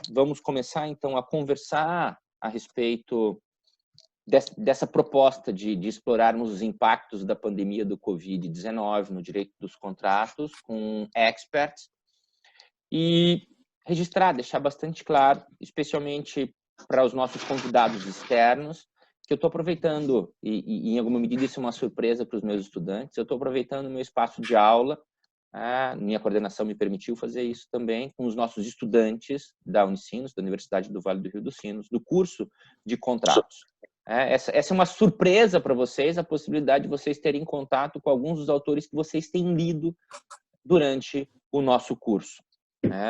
Vamos começar, então, a conversar a respeito dessa proposta de explorarmos os impactos da pandemia do Covid-19 no direito dos contratos com experts e registrar, deixar bastante claro, especialmente para os nossos convidados externos, que eu estou aproveitando, e em alguma medida isso é uma surpresa para os meus estudantes, eu estou aproveitando o meu espaço de aula, minha coordenação me permitiu fazer isso também com os nossos estudantes da Unicinos, da Universidade do Vale do Rio dos Sinos, do curso de contratos. Essa é uma surpresa para vocês, a possibilidade de vocês terem contato com alguns dos autores que vocês têm lido durante o nosso curso.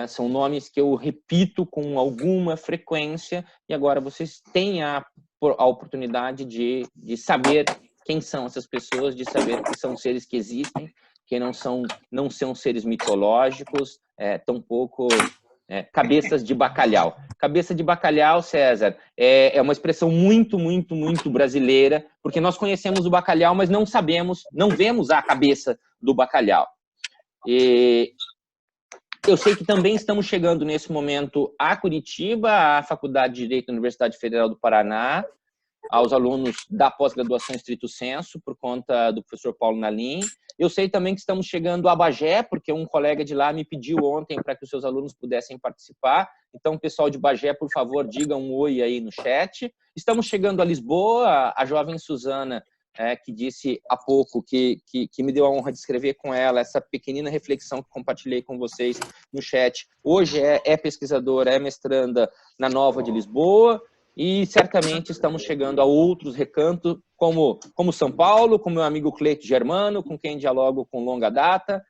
São nomes que eu repito com alguma frequência e agora vocês têm a oportunidade de saber quem são essas pessoas, de saber que são seres que existem, que não são seres mitológicos, tampouco cabeças de bacalhau. Cabeça de bacalhau, César, é uma expressão muito, muito, muito brasileira, porque nós conhecemos o bacalhau, mas não sabemos, não vemos a cabeça do bacalhau. E eu sei que também estamos chegando nesse momento a Curitiba, à Faculdade de Direito da Universidade Federal do Paraná, aos alunos da pós-graduação estrito sensu, por conta do professor Paulo Nalim. Eu sei também que estamos chegando a Bagé, porque um colega de lá me pediu ontem para que os seus alunos pudessem participar. Então, pessoal de Bagé, por favor, digam um oi aí no chat. Estamos chegando a Lisboa, a jovem Suzana, que disse há pouco que me deu a honra de escrever com ela essa pequenina reflexão que compartilhei com vocês no chat. Hoje é pesquisadora, é mestranda na Nova de Lisboa, e certamente estamos chegando a outros recantos, como São Paulo, com meu amigo Cleiton Germano, com quem dialogo com longa data.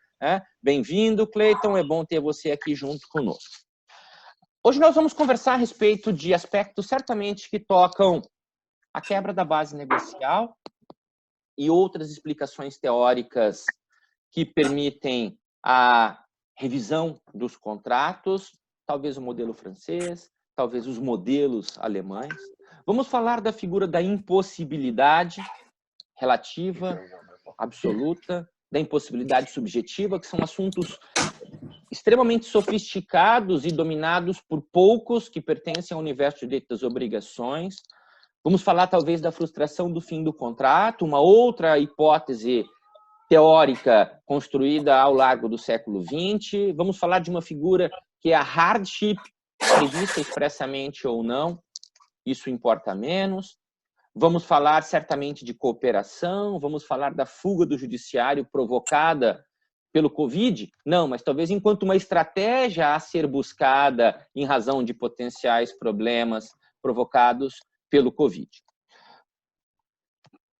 Bem-vindo, Cleiton, é bom ter você aqui junto conosco. Hoje nós vamos conversar a respeito de aspectos certamente que tocam a quebra da base negocial e outras explicações teóricas que permitem a revisão dos contratos, talvez o modelo francês, talvez os modelos alemães. Vamos falar da figura da impossibilidade relativa, absoluta, da impossibilidade subjetiva, que são assuntos extremamente sofisticados e dominados por poucos que pertencem ao universo de direito das obrigações. Vamos falar, talvez, da frustração do fim do contrato, uma outra hipótese teórica construída ao largo do século XX. Vamos falar de uma figura que é a hardship, prevista expressamente ou não, isso importa menos. Vamos falar certamente de cooperação, vamos falar da fuga do judiciário provocada pelo Covid? Não, mas talvez enquanto uma estratégia a ser buscada em razão de potenciais problemas provocados pelo Covid.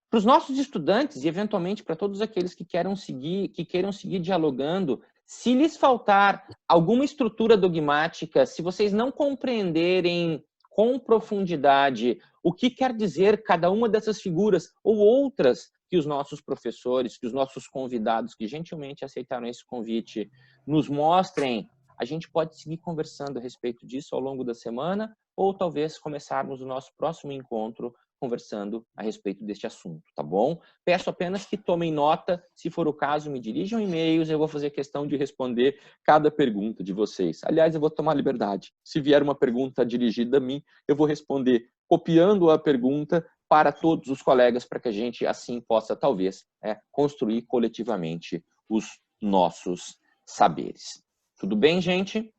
Para os nossos estudantes e, eventualmente, para todos aqueles que queiram seguir dialogando, se lhes faltar alguma estrutura dogmática, se vocês não compreenderem com profundidade o que quer dizer cada uma dessas figuras ou outras que os nossos professores, que os nossos convidados, que gentilmente aceitaram esse convite, nos mostrem, a gente pode seguir conversando a respeito disso ao longo da semana ou talvez começarmos o nosso próximo encontro conversando a respeito deste assunto, tá bom? Peço apenas que tomem nota, se for o caso, me dirijam e-mails, eu vou fazer questão de responder cada pergunta de vocês. Aliás, eu vou tomar liberdade. Se vier uma pergunta dirigida a mim, eu vou responder copiando a pergunta para todos os colegas, para que a gente assim possa, talvez, construir coletivamente os nossos saberes. Tudo bem, gente?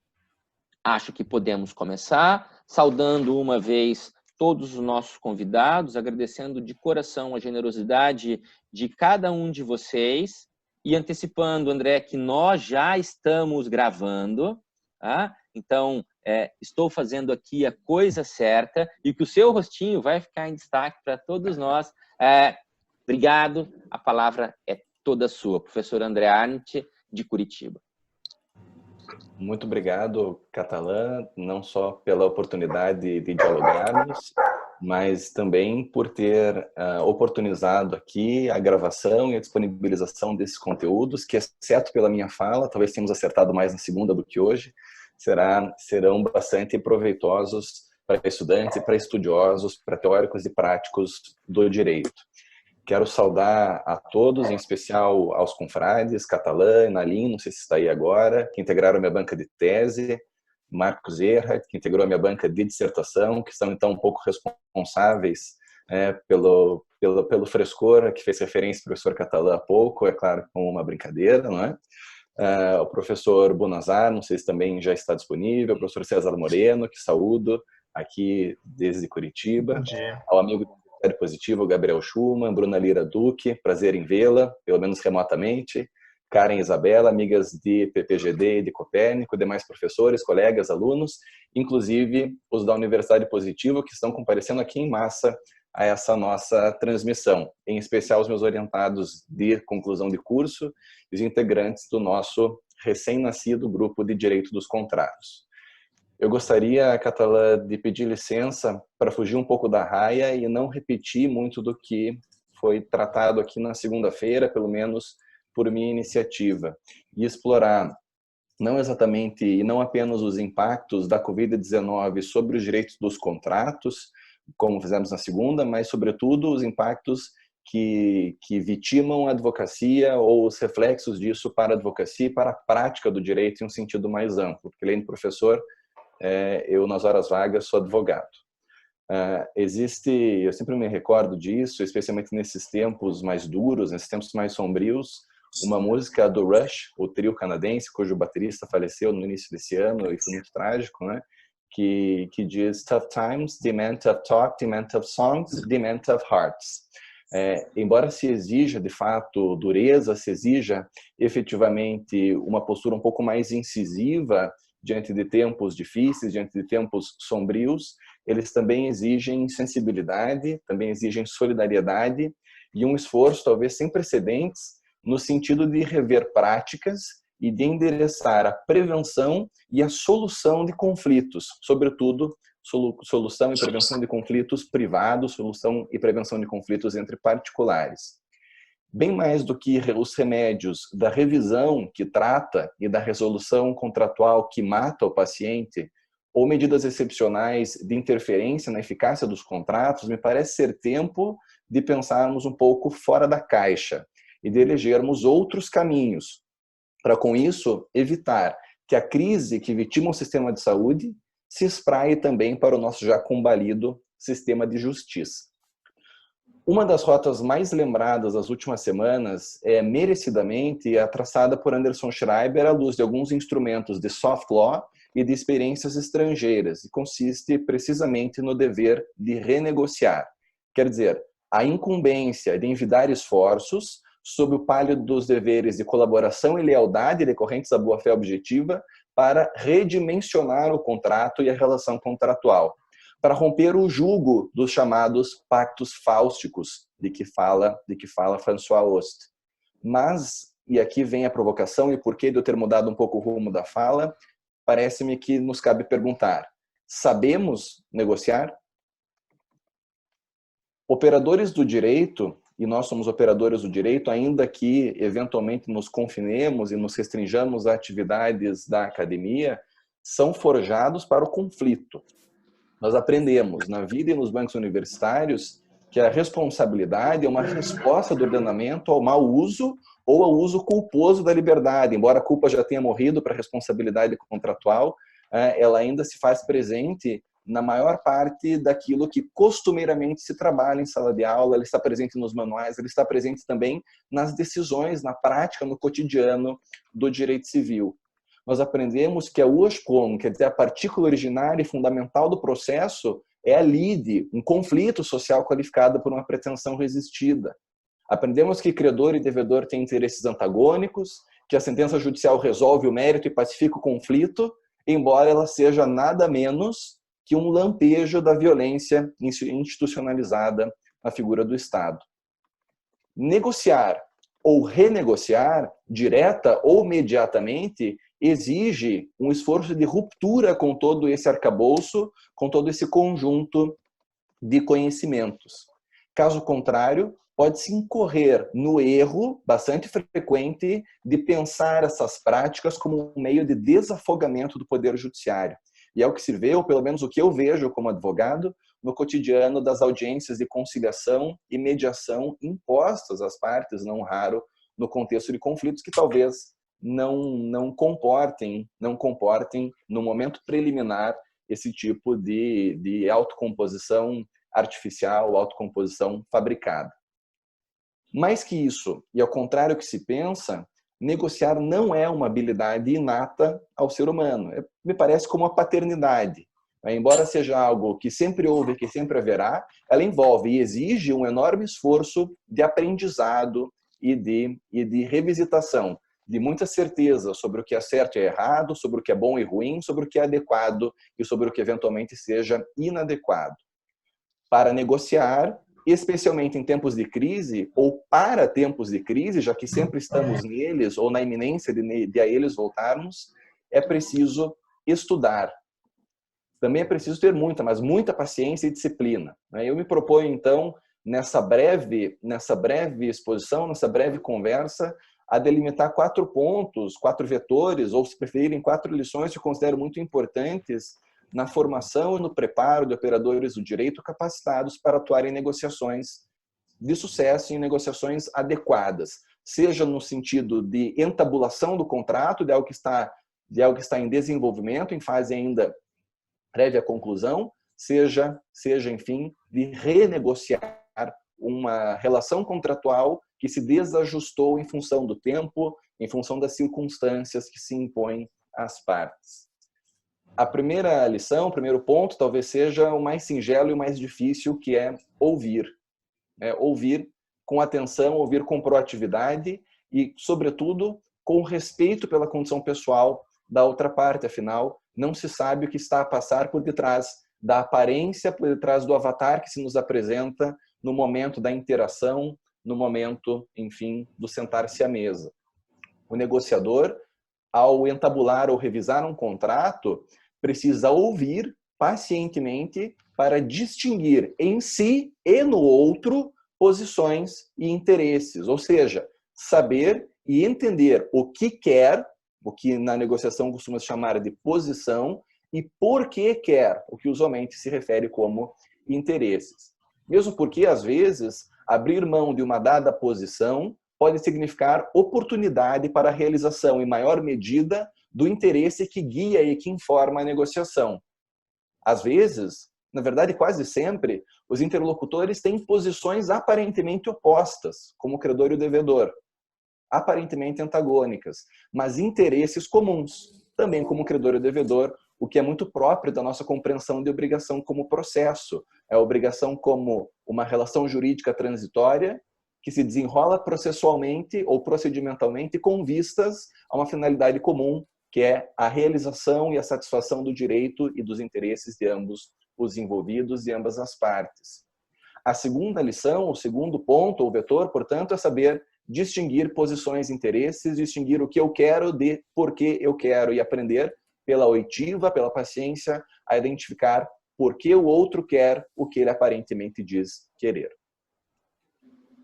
Acho que podemos começar, saudando uma vez todos os nossos convidados, agradecendo de coração a generosidade de cada um de vocês e antecipando, André, que nós já estamos gravando, tá? Então, estou fazendo aqui a coisa certa e que o seu rostinho vai ficar em destaque para todos nós. Obrigado, a palavra é toda sua, professor André Arndt, de Curitiba. Muito obrigado, Catalã, não só pela oportunidade de dialogarmos, mas também por ter oportunizado aqui a gravação e a disponibilização desses conteúdos, que, exceto pela minha fala, talvez tenhamos acertado mais na segunda do que hoje, serão bastante proveitosos para estudantes e para estudiosos, para teóricos e práticos do direito. Quero saudar a todos, em especial aos confrades, Catalã, Nalim, não sei se está aí agora, que integraram minha banca de tese, Marcos Erhard, que integrou a minha banca de dissertação, que são então um pouco responsáveis pelo frescor a que fez referência o professor Catalã há pouco, é claro, com uma brincadeira, não é? O professor Bonazar, não sei se também já está disponível, o professor César Moreno, que saúdo aqui desde Curitiba, ao amigo do Ministério Positivo, Gabriel Schumann, Bruna Lira Duque, prazer em vê-la, pelo menos remotamente, Karen Isabela, amigas de PPGD e de Copérnico, demais professores, colegas, alunos, inclusive os da Universidade Positivo, que estão comparecendo aqui em massa a essa nossa transmissão, em especial os meus orientados de conclusão de curso e os integrantes do nosso recém-nascido grupo de Direito dos Contratos. Eu gostaria, Catalã, de pedir licença para fugir um pouco da raia e não repetir muito do que foi tratado aqui na segunda-feira, pelo menos por minha iniciativa, e explorar não exatamente e não apenas os impactos da Covid-19 sobre os direitos dos contratos, como fizemos na segunda, mas, sobretudo, os impactos que vitimam a advocacia ou os reflexos disso para a advocacia e para a prática do direito em um sentido mais amplo. Porque, além de professor, eu, nas horas vagas, sou advogado. Eu sempre me recordo disso, especialmente nesses tempos mais duros, nesses tempos mais sombrios, uma música do Rush, o trio canadense, cujo baterista faleceu no início desse ano e foi muito trágico, né? Que diz: tough times demand tough talk, demand tough songs, demand tough hearts. Embora se exija, de fato, dureza, se exija efetivamente uma postura um pouco mais incisiva diante de tempos difíceis, diante de tempos sombrios, eles também exigem sensibilidade, também exigem solidariedade e um esforço talvez sem precedentes no sentido de rever práticas e de endereçar a prevenção e a solução de conflitos, sobretudo solução e prevenção de conflitos privados, solução e prevenção de conflitos entre particulares. Bem mais do que os remédios da revisão que trata e da resolução contratual que mata o paciente, ou medidas excepcionais de interferência na eficácia dos contratos, me parece ser tempo de pensarmos um pouco fora da caixa e de elegermos outros caminhos, para com isso evitar que a crise que vitima o sistema de saúde se espraie também para o nosso já combalido sistema de justiça. Uma das rotas mais lembradas das últimas semanas é merecidamente a traçada por Anderson Schreiber à luz de alguns instrumentos de soft law e de experiências estrangeiras, e consiste precisamente no dever de renegociar. Quer dizer, a incumbência de envidar esforços sob o palio dos deveres de colaboração e lealdade decorrentes da boa-fé objetiva para redimensionar o contrato e a relação contratual, para romper o jugo dos chamados pactos fáusticos de que fala François Host. Mas, e aqui vem a provocação e por que de eu ter mudado um pouco o rumo da fala, parece-me que nos cabe perguntar: sabemos negociar? Operadores do direito, e nós somos operadores do direito, ainda que eventualmente nos confinemos e nos restringamos a atividades da academia, são forjados para o conflito. Nós aprendemos na vida e nos bancos universitários que a responsabilidade é uma resposta do ordenamento ao mau uso ou ao uso culposo da liberdade. Embora a culpa já tenha morrido para a responsabilidade contratual, ela ainda se faz presente na maior parte daquilo que costumeiramente se trabalha em sala de aula, ela está presente nos manuais, ela está presente também nas decisões, na prática, no cotidiano do direito civil. Nós aprendemos que a ursprung, quer dizer, a partícula originária e fundamental do processo, é a lide, um conflito social qualificado por uma pretensão resistida. Aprendemos que credor e devedor têm interesses antagônicos, que a sentença judicial resolve o mérito e pacifica o conflito, embora ela seja nada menos que um lampejo da violência institucionalizada na figura do Estado. Negociar ou renegociar, direta ou mediatamente, exige um esforço de ruptura com todo esse arcabouço, com todo esse conjunto de conhecimentos. Caso contrário, pode-se incorrer no erro bastante frequente de pensar essas práticas como um meio de desafogamento do poder judiciário. E é o que se vê, ou pelo menos o que eu vejo como advogado, no cotidiano das audiências de conciliação e mediação impostas às partes, não raro, no contexto de conflitos que talvez não comportem no momento preliminar esse tipo de autocomposição artificial, autocomposição fabricada. Mais que isso, e ao contrário que se pensa, negociar não é uma habilidade inata ao ser humano. Me parece como a paternidade. Embora seja algo que sempre houve e que sempre haverá, ela envolve e exige um enorme esforço de aprendizado e de revisitação, de muita certeza sobre o que é certo e errado, sobre o que é bom e ruim, sobre o que é adequado e sobre o que eventualmente seja inadequado. Para negociar, especialmente em tempos de crise ou para tempos de crise, já que sempre estamos neles ou na iminência de a eles voltarmos, é preciso estudar. Também é preciso ter muita paciência e disciplina. Eu me proponho, então, nessa breve exposição, nessa breve conversa, a delimitar 4 pontos, 4 vetores, ou se preferirem 4 lições que eu considero muito importantes na formação e no preparo de operadores do direito capacitados para atuar em negociações de sucesso, em negociações adequadas, seja no sentido de entabulação do contrato, de algo que está em desenvolvimento, em fase ainda prévia conclusão, seja, enfim, de renegociar uma relação contratual que se desajustou em função do tempo, em função das circunstâncias que se impõem às partes. A primeira lição, o primeiro ponto, talvez seja o mais singelo e o mais difícil, que é ouvir. Ouvir com atenção, ouvir com proatividade e, sobretudo, com respeito pela condição pessoal da outra parte. Afinal, não se sabe o que está a passar por detrás da aparência, por detrás do avatar que se nos apresenta no momento da interação, no momento, enfim, do sentar-se à mesa. O negociador, ao entabular ou revisar um contrato, precisa ouvir pacientemente para distinguir em si e no outro posições e interesses, ou seja, saber e entender o que quer, o que na negociação costuma se chamar de posição, e por que quer, o que usualmente se refere como interesses. Mesmo porque, às vezes, abrir mão de uma dada posição pode significar oportunidade para a realização, em maior medida, do interesse que guia e que informa a negociação. Às vezes, na verdade quase sempre, os interlocutores têm posições aparentemente opostas, como o credor e o devedor, aparentemente antagônicas, mas interesses comuns, também como o credor e o devedor, o que é muito próprio da nossa compreensão de obrigação como processo. É a obrigação como uma relação jurídica transitória que se desenrola processualmente ou procedimentalmente com vistas a uma finalidade comum, que é a realização e a satisfação do direito e dos interesses de ambos os envolvidos e ambas as partes. A segunda lição, o segundo ponto, ou vetor, portanto, é saber distinguir posições e interesses, distinguir o que eu quero de por que eu quero e aprender pela oitiva, pela paciência, a identificar por que o outro quer o que ele aparentemente diz querer.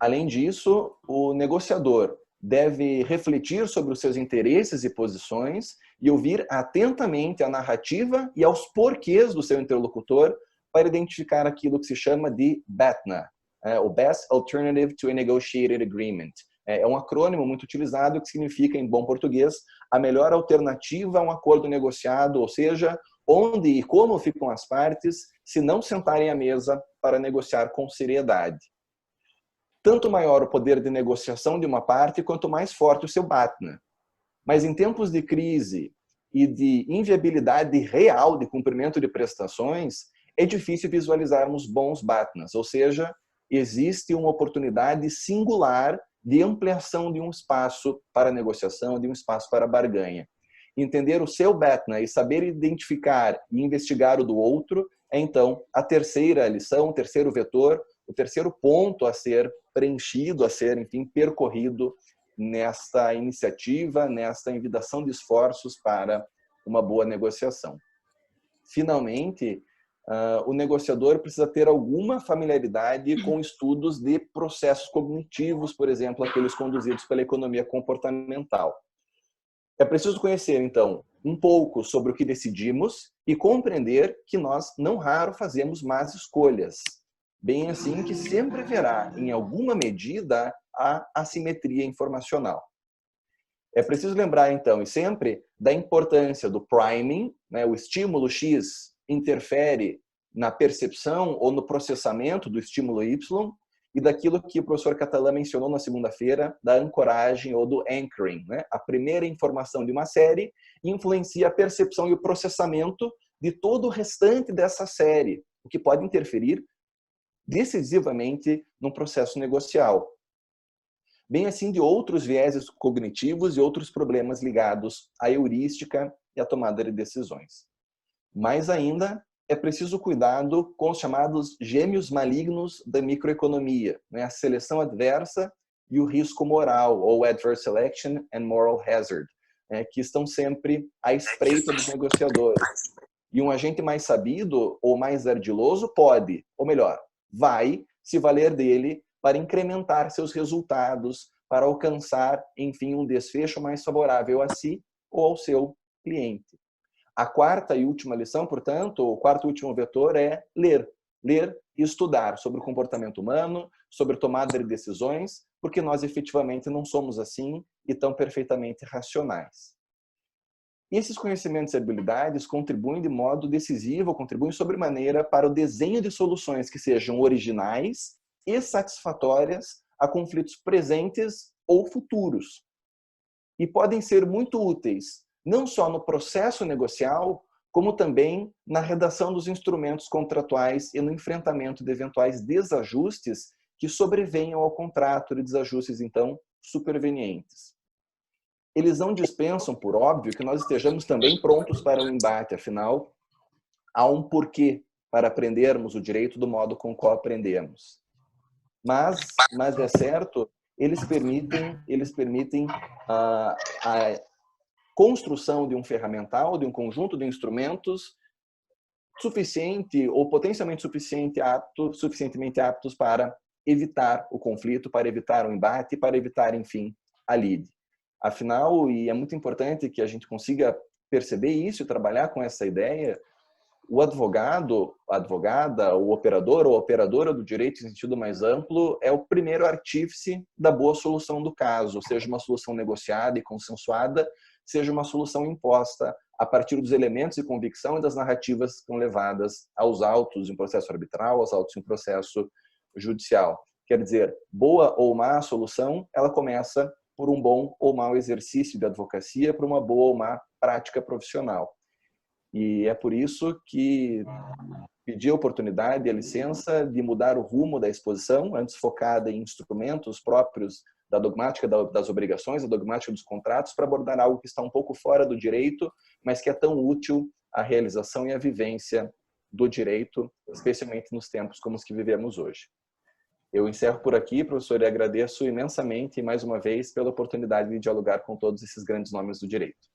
Além disso, o negociador deve refletir sobre os seus interesses e posições e ouvir atentamente a narrativa e aos porquês do seu interlocutor para identificar aquilo que se chama de BATNA, o Best Alternative to a Negotiated Agreement. É um acrônimo muito utilizado que significa, em bom português, a melhor alternativa a um acordo negociado, ou seja, onde e como ficam as partes se não sentarem à mesa para negociar com seriedade. Tanto maior o poder de negociação de uma parte, quanto mais forte o seu BATNA. Mas em tempos de crise e de inviabilidade real de cumprimento de prestações, é difícil visualizarmos bons BATNAs, ou seja, existe uma oportunidade singular de ampliação de um espaço para negociação, de um espaço para barganha. Entender o seu BATNA e saber identificar e investigar o do outro é, então, a terceira lição, o terceiro vetor, o terceiro ponto a ser preenchido, a ser, enfim, percorrido nesta iniciativa, nesta envidação de esforços para uma boa negociação. Finalmente, o negociador precisa ter alguma familiaridade com estudos de processos cognitivos, por exemplo, aqueles conduzidos pela economia comportamental. É preciso conhecer, então, um pouco sobre o que decidimos e compreender que nós, não raro, fazemos más escolhas. Bem assim que sempre haverá, em alguma medida, a assimetria informacional. É preciso lembrar, então, e sempre, da importância do priming, né? O estímulo X interfere na percepção ou no processamento do estímulo Y, e daquilo que o professor Catalã mencionou na segunda-feira, da ancoragem ou do anchoring, né? A primeira informação de uma série influencia a percepção e o processamento de todo o restante dessa série, o que pode interferir decisivamente no processo negocial. Bem assim de outros vieses cognitivos e outros problemas ligados à heurística e à tomada de decisões. Mais ainda, é preciso cuidado com os chamados gêmeos malignos da microeconomia, né? A seleção adversa e o risco moral, ou adverse selection and moral hazard, né? Que estão sempre à espreita dos negociadores. E um agente mais sabido ou mais ardiloso pode, ou melhor, vai se valer dele para incrementar seus resultados, para alcançar, enfim, um desfecho mais favorável a si ou ao seu cliente. A quarta e última lição, portanto, o quarto e último vetor é ler. Ler e estudar sobre o comportamento humano, sobre tomada de decisões, porque nós efetivamente não somos assim e tão perfeitamente racionais. E esses conhecimentos e habilidades contribuem de modo decisivo, contribuem sobremaneira para o desenho de soluções que sejam originais e satisfatórias a conflitos presentes ou futuros. E podem ser muito úteis não só no processo negocial, como também na redação dos instrumentos contratuais e no enfrentamento de eventuais desajustes que sobrevenham ao contrato, de desajustes, então, supervenientes. Eles não dispensam, por óbvio, que nós estejamos também prontos para o embate, afinal, há um porquê para aprendermos o direito do modo com o qual aprendemos. Mas é certo, eles permitem a construção de um ferramental, de um conjunto de instrumentos suficiente ou potencialmente suficientemente aptos para evitar o conflito, para evitar o embate, para evitar, enfim, a lide. Afinal, e é muito importante que a gente consiga perceber isso e trabalhar com essa ideia, o advogado, a advogada, o operador ou operadora do direito em sentido mais amplo é o primeiro artífice da boa solução do caso, seja uma solução negociada e consensuada, seja uma solução imposta a partir dos elementos de convicção e das narrativas que estão levadas aos autos em processo arbitral, aos autos em processo judicial. Quer dizer, boa ou má solução, ela começa por um bom ou mau exercício de advocacia, por uma boa ou má prática profissional. E é por isso que pedi a oportunidade, a licença de mudar o rumo da exposição, antes focada em instrumentos próprios da dogmática das obrigações, da dogmática dos contratos, para abordar algo que está um pouco fora do direito, mas que é tão útil à realização e à vivência do direito, especialmente nos tempos como os que vivemos hoje. Eu encerro por aqui, professor, e agradeço imensamente, mais uma vez, pela oportunidade de dialogar com todos esses grandes nomes do direito.